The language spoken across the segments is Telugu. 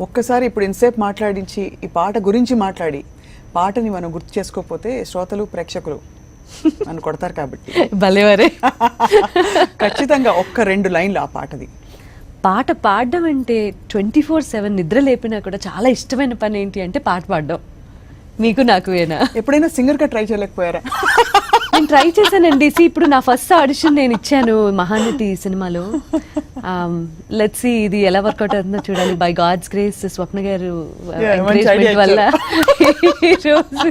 ఒక్కసారి ఇప్పుడు ఇంతసేపు మాట్లాడించి ఈ పాట గురించి మాట్లాడి పాటని మనం గుర్తు చేసుకోకపోతే శ్రోతలు ప్రేక్షకులు నన్ను కొడతారు కాబట్టి భలేవారే. ఖచ్చితంగా ఒక్క 2 లైన్లు ఆ పాటది. పాట పాడడం అంటే 24/7 నిద్ర లేపినా కూడా చాలా ఇష్టమైన పని ఏంటి అంటే పాట పాడడం. మీకు నాకు ఏనా? ఎప్పుడైనా సింగర్గా ట్రై చేయలేకపోయారా? నేను ట్రై చేశానండి. ఇప్పుడు నా ఫస్ట్ ఆడిషన్ నేను ఇచ్చాను మహానటి సినిమాలో. లెట్స్ సీ ఇది ఎలా వర్కౌట్ అవుతుందో చూడాలి. బై గాడ్స్ గ్రేస్ స్వప్న గారు ఎంకరేజ్మెంట్ వల్ల ఈరోజు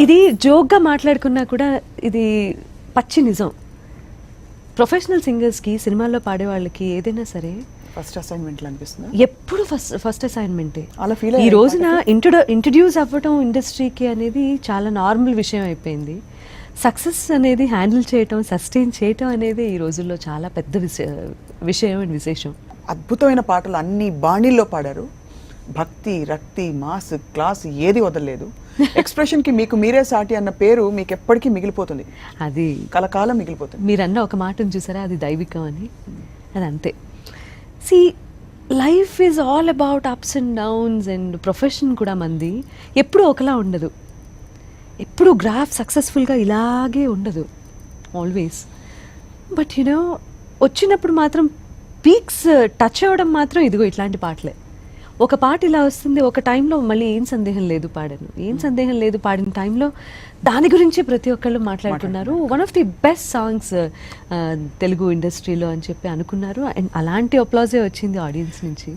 ఇది జోక్గా మాట్లాడుకున్నా కూడా ఇది పచ్చి నిజం. ప్రొఫెషనల్ సింగర్స్కి సినిమాల్లో పాడే వాళ్ళకి ఏదైనా సరే ఫస్ట్ అసైన్మెంట్లు అనిపిస్తుంది. ఎప్పుడు ఫస్ట్ అసైన్మెంటే. అలా ఫీల్ ఈ రోజున ఇంట్రడ్యూస్ అవ్వటం ఇండస్ట్రీకి అనేది చాలా నార్మల్ విషయం అయిపోయింది. సక్సెస్ అనేది హ్యాండిల్ చేయటం, సస్టైన్ చేయటం అనేది ఈ రోజుల్లో చాలా పెద్ద విషయం అండ్ విశేషం. అద్భుతమైన పాటలు అన్ని బాణీల్లో పాడారు. భక్తి, రక్తి, మాస్, క్లాస్ ఏది వదలలేదు. ఎక్స్ప్రెషన్కి మీకు మీరే సాటి అన్న పేరు మీకు ఎప్పటికీ మిగిలిపోతుంది. అది కలకాలం మిగిలిపోతుంది. మీరన్న ఒక మాటను చూసారా, అది దైవికం అని. అది అంతే. See life is all about ups and downs and profession కూడా మంది ఎప్పుడూ ఒకలా ఉండదు. ఎప్పుడు గ్రాఫ్ సక్సెస్ఫుల్గా ఇలాగే ఉండదు ఆల్వేస్. బట్ యునో వచ్చినప్పుడు మాత్రం పీక్స్ టచ్ అవ్వడం మాత్రం ఇదిగో ఇట్లాంటి పాటలే. ఒక పాట ఇలా వస్తుంది, ఒక టైంలో మళ్ళీ ఏం సందేహం లేదు పాడిన టైంలో దాని గురించి ప్రతి ఒక్కళ్ళు మాట్లాడుతున్నారు. One of the best songs Telugu ఇండస్ట్రీలో అని చెప్పి అనుకున్నారు. అండ్ అలాంటి అప్లాజే వచ్చింది ఆడియన్స్ నుంచి.